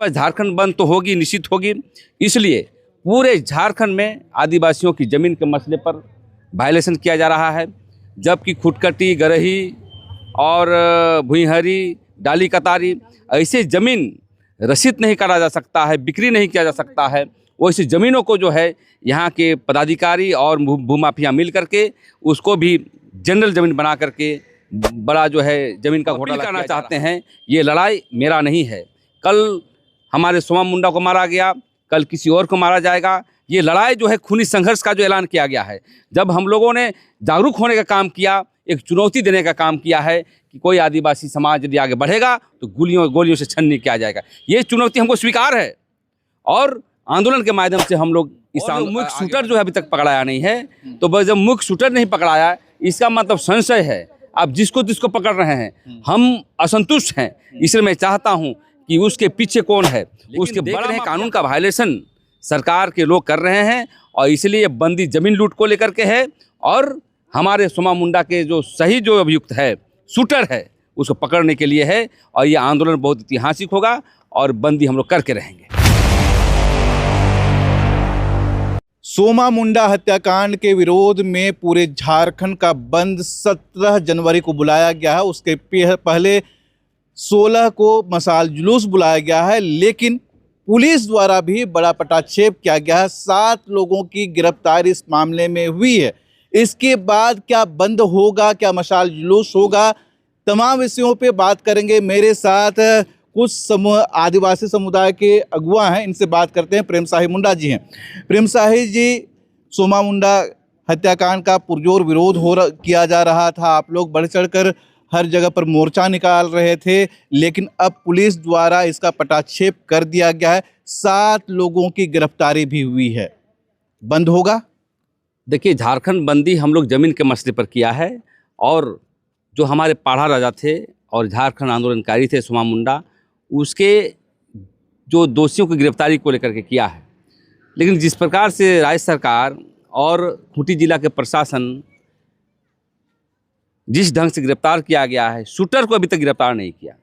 झारखंड बंद तो होगी, निश्चित होगी। इसलिए पूरे झारखंड में आदिवासियों की ज़मीन के मसले पर वायलेशन किया जा रहा है, जबकि खुटकटी, गरही और भुईहरी, डाली कतारी ऐसे ज़मीन रसीद नहीं करा जा सकता है, बिक्री नहीं किया जा सकता है। वैसी ज़मीनों को जो है यहाँ के पदाधिकारी और भूमाफिया मिल करके उसको भी जनरल ज़मीन बना करके बड़ा जो है ज़मीन का घोटाला करना चाहते हैं। ये लड़ाई मेरा नहीं है। कल हमारे सोमा मुंडा को मारा गया, कल किसी और को मारा जाएगा। ये लड़ाई जो है खूनी संघर्ष का जो ऐलान किया गया है, जब हम लोगों ने जागरूक होने का काम किया, एक चुनौती देने का काम किया है कि कोई आदिवासी समाज यदि आगे बढ़ेगा तो गोलियों से छन्नी किया जाएगा। ये चुनौती हमको स्वीकार है और आंदोलन के माध्यम से हम लोग इस मुख्य शूटर जो है अभी तक पकड़ाया नहीं है। तो जब मुख्य शूटर नहीं पकड़ाया, इसका मतलब संशय है। आप जिसको जिसको पकड़ रहे हैं, हम असंतुष्ट हैं। इसलिए मैं चाहता हूं कि उसके पीछे कौन है। उसके बड़े कानून का वायलेशन सरकार के लोग कर रहे हैं और इसलिए बंदी जमीन लूट को लेकर के है। और हमारे सोमा मुंडा के जो सही जो अभियुक्त है, शूटर है, उसको पकड़ने के लिए है। और ये आंदोलन बहुत ऐतिहासिक होगा और बंदी हम लोग करके रहेंगे। सोमा मुंडा हत्याकांड के विरोध में पूरे झारखंड का बंद 17 जनवरी को बुलाया गया है। उसके पहले 16 को मसाल जुलूस बुलाया गया है, लेकिन पुलिस द्वारा भी बड़ा पटाक्षेप किया गया है। 7 लोगों की गिरफ्तारी इस मामले में हुई है। इसके बाद क्या बंद होगा, क्या मशाल जुलूस होगा, तमाम विषयों पे बात करेंगे। मेरे साथ कुछ आदिवासी समुदाय के अगुआ हैं, इनसे बात करते हैं। प्रेम साहिब मुंडा जी हैं। प्रेम साहिब जी, सोमा मुंडा हत्याकांड का पुरजोर विरोध किया जा रहा था। आप लोग बढ़ चढ़कर हर जगह पर मोर्चा निकाल रहे थे, लेकिन अब पुलिस द्वारा इसका पटाक्षेप कर दिया गया है। 7 लोगों की गिरफ्तारी भी हुई है। बंद होगा? देखिए, झारखंड बंदी हम लोग ज़मीन के मसले पर किया है और जो हमारे पाढ़ा राजा थे और झारखंड आंदोलनकारी थे सोमा मुंडा, उसके जो दोषियों की गिरफ्तारी को लेकर के किया है। लेकिन जिस प्रकार से राज्य सरकार और खूंटी जिला के प्रशासन जिस ढंग से गिरफ्तार किया गया है, शूटर को अभी तक गिरफ्तार नहीं किया।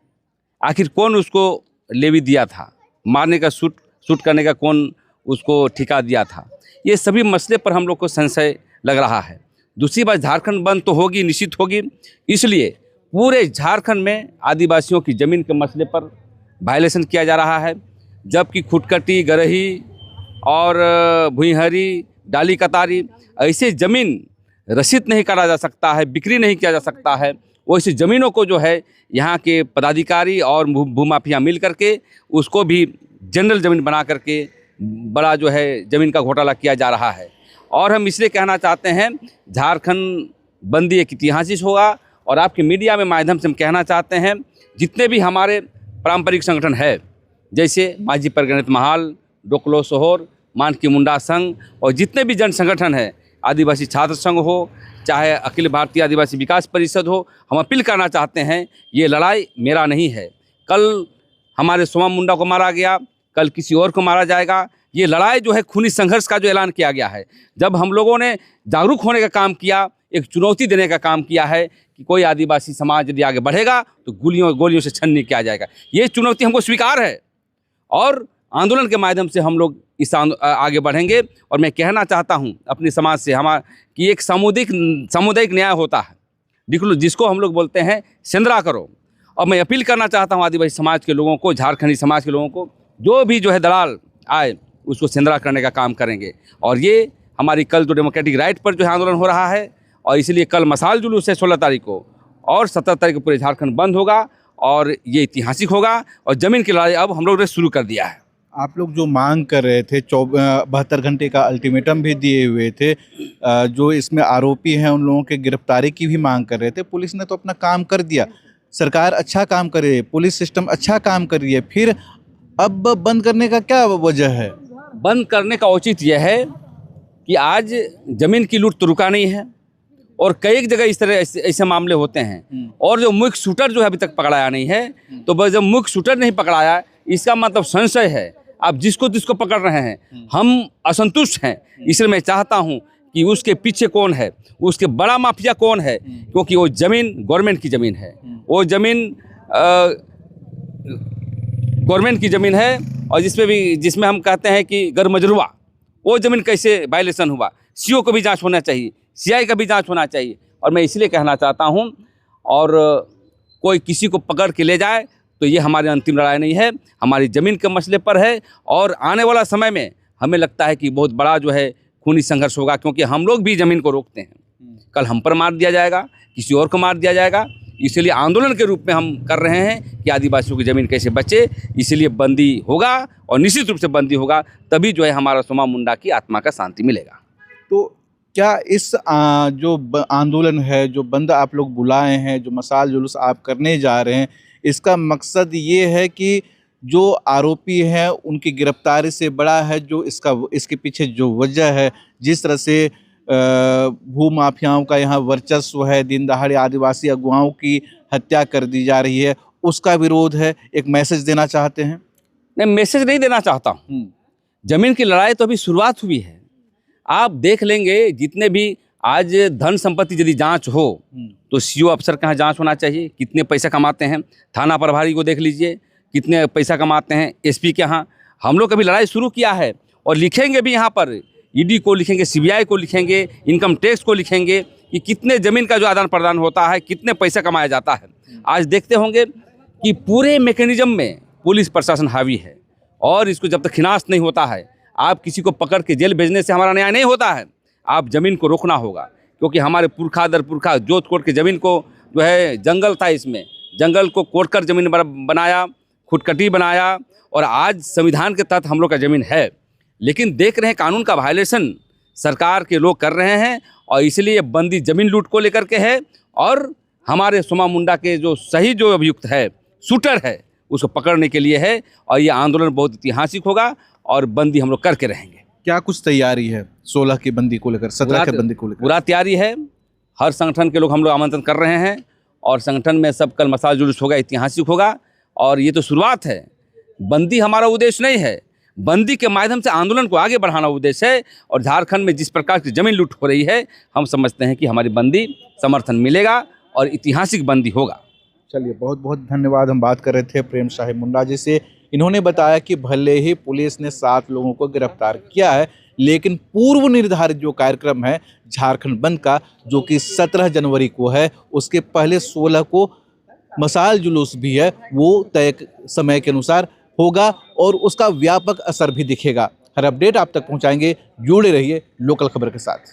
आखिर कौन उसको लेवी दिया था, मारने का शूट करने का कौन उसको ठिका दिया था, ये सभी मसले पर हम लोग को संशय लग रहा है। दूसरी बात, झारखंड बंद तो होगी, निश्चित होगी। इसलिए पूरे झारखंड में आदिवासियों की ज़मीन के मसले पर वायलेशन किया जा रहा है, जबकि खुटकटी, गरही और भुईहरी, डाली कतारी ऐसे ज़मीन रसीद नहीं करा जा सकता है, बिक्री नहीं किया जा सकता है। वैसी ज़मीनों को जो है यहाँ के पदाधिकारी और भूमाफिया मिल करके उसको भी जनरल ज़मीन बना करके बड़ा जो है ज़मीन का घोटाला किया जा रहा है। और हम इसलिए कहना चाहते हैं, झारखंड बंदी एक ऐतिहासिक होगा। और आपके मीडिया में माध्यम से हम कहना चाहते हैं, जितने भी हमारे पारंपरिक संगठन है, जैसे माझी परगणित महाल, डोकलो सोहर, मानकी मुंडा संघ और जितने भी जन संगठन है, आदिवासी छात्र संघ हो, चाहे अखिल भारतीय आदिवासी विकास परिषद हो, हम अपील करना चाहते हैं, ये लड़ाई मेरा नहीं है। कल हमारे सोमा मुंडा को मारा गया, कल किसी और को मारा जाएगा। ये लड़ाई जो है खूनी संघर्ष का जो ऐलान किया गया है, जब हम लोगों ने जागरूक होने का काम किया, एक चुनौती देने का काम किया है कि कोई आदिवासी समाज यदि आगे बढ़ेगा तो गोलियों से छन्नी किया जाएगा। ये चुनौती हमको स्वीकार है और आंदोलन के माध्यम से हम लोग इस आगे बढ़ेंगे। और मैं कहना चाहता हूं अपने समाज से कि एक सामुदायिक न्याय होता है, जिसको हम लोग बोलते हैं सेंद्रा करो। और मैं अपील करना चाहता हूं आदिवासी समाज के लोगों को, झारखंडी समाज के लोगों को, जो भी जो है दलाल आए उसको सेंद्रा करने का काम करेंगे। और ये हमारी कल जो डेमोक्रेटिक राइट पर जो है आंदोलन हो रहा है, और इसलिए कल मसाल जुलूस है 16 तारीख को और 17 तारीख को पूरे झारखंड बंद होगा और ये ऐतिहासिक होगा। और ज़मीन की लड़ाई अब हम लोग ने शुरू कर दिया है। आप लोग जो मांग कर रहे थे, 72 घंटे का अल्टीमेटम भी दिए हुए थे, जो इसमें आरोपी हैं उन लोगों के गिरफ्तारी की भी मांग कर रहे थे। पुलिस ने तो अपना काम कर दिया, सरकार अच्छा काम कर रही है, पुलिस सिस्टम अच्छा काम कर रही है, फिर अब बंद करने का क्या वजह है? बंद करने का औचित्य यह है कि आज ज़मीन की लूट तो रुका नहीं है और कई जगह इस तरह ऐसे मामले होते हैं। और जो मुख्य शूटर जो है अभी तक पकड़ाया नहीं है, तो जब मुख्य शूटर नहीं पकड़ाया, इसका मतलब संशय है। आप जिसको जिसको पकड़ रहे हैं, हम असंतुष्ट हैं। इसलिए मैं चाहता हूं कि उसके पीछे कौन है, उसके बड़ा माफिया कौन है, क्योंकि वो ज़मीन गवर्नमेंट की ज़मीन है। वो ज़मीन गवर्नमेंट की ज़मीन है और जिसमें हम कहते हैं कि गरमजरुआ, वो ज़मीन कैसे वायलेशन हुआ, सीओ को भी जांच होना चाहिए, सीआई का भी जांच होना चाहिए। और मैं इसलिए कहना चाहता हूं, और कोई किसी को पकड़ के ले जाए तो ये हमारी अंतिम लड़ाई नहीं है, हमारी ज़मीन के मसले पर है। और आने वाला समय में हमें लगता है कि बहुत बड़ा जो है खूनी संघर्ष होगा, क्योंकि हम लोग भी ज़मीन को रोकते हैं। कल हम पर मार दिया जाएगा, किसी और को मार दिया जाएगा, इसलिए आंदोलन के रूप में हम कर रहे हैं कि आदिवासियों की ज़मीन कैसे बचे। इसलिए बंदी होगा और निश्चित रूप से बंदी होगा, तभी जो है हमारा सोमा मुंडा की आत्मा का शांति मिलेगा। तो क्या इस जो आंदोलन है, जो बंद आप लोग बुलाए हैं, जो मसाल जुलूस आप करने जा रहे हैं, इसका मकसद ये है कि जो आरोपी हैं उनकी गिरफ्तारी से बड़ा है जो इसके पीछे जो वजह है, जिस तरह से भू माफियाओं का यहाँ वर्चस्व है, दिन दहाड़े आदिवासी अगुवाओं की हत्या कर दी जा रही है, उसका विरोध है। एक मैसेज देना चाहते हैं? नहीं, मैसेज नहीं देना चाहता हूँ। जमीन की लड़ाई तो अभी शुरुआत हुई है। आप देख लेंगे, जितने भी आज धन संपत्ति यदि जांच हो तो सीओ अफसर के यहाँ जांच होना चाहिए, कितने पैसा कमाते हैं। थाना प्रभारी को देख लीजिए, कितने पैसा कमाते हैं। एसपी के यहाँ हम लोग कभी लड़ाई शुरू किया है और लिखेंगे भी, यहाँ पर ईडी को लिखेंगे, सीबीआई को लिखेंगे, इनकम टैक्स को लिखेंगे कि कितने ज़मीन का जो आदान प्रदान होता है, कितने पैसा कमाया जाता है। आज देखते होंगे कि पूरे मैकेनिज्म में पुलिस प्रशासन हावी है, और इसको जब तक खिनास नहीं होता है, आप किसी को पकड़ के जेल भेजने से हमारा न्याय नहीं होता है। आप ज़मीन को रोकना होगा, क्योंकि हमारे पुरखा दर पुरखा जोत कोट की ज़मीन को जो है जंगल था, इसमें जंगल को कोट कर ज़मीन बनाया, खुदकटी बनाया, और आज संविधान के तहत हम लोग का ज़मीन है। लेकिन देख रहे हैं कानून का वायलेशन सरकार के लोग कर रहे हैं, और इसलिए बंदी ज़मीन लूट को लेकर के है। और हमारे सोमा मुंडा के जो सही जो अभियुक्त है, शूटर है, उसको पकड़ने के लिए है। और ये आंदोलन बहुत ऐतिहासिक होगा और बंदी हम लोग करके रहेंगे। क्या कुछ तैयारी है 16 की बंदी को लेकर, 17 की बंदी को लेकर? पूरा तैयारी है। हर संगठन के लोग हम लोग आमंत्रण कर रहे हैं, और संगठन में सब कल मसाल जुलूस होगा, ऐतिहासिक होगा। और ये तो शुरुआत है, बंदी हमारा उद्देश्य नहीं है। बंदी के माध्यम से आंदोलन को आगे बढ़ाना उद्देश्य है। और झारखंड में जिस प्रकार की ज़मीन लूट हो रही है, हम समझते हैं कि हमारी बंदी समर्थन मिलेगा और ऐतिहासिक बंदी होगा। चलिए, बहुत बहुत धन्यवाद। हम बात कर रहे थे प्रेम साहिब मुंडा जी से। इन्होंने बताया कि भले ही पुलिस ने 7 लोगों को गिरफ्तार किया है, लेकिन पूर्व निर्धारित जो कार्यक्रम है झारखंड बंद का, जो कि 17 जनवरी को है, उसके पहले 16 को मसाल जुलूस भी है, वो तय समय के अनुसार होगा और उसका व्यापक असर भी दिखेगा। हर अपडेट आप तक पहुंचाएंगे। जुड़े रहिए लोकल खबर के साथ।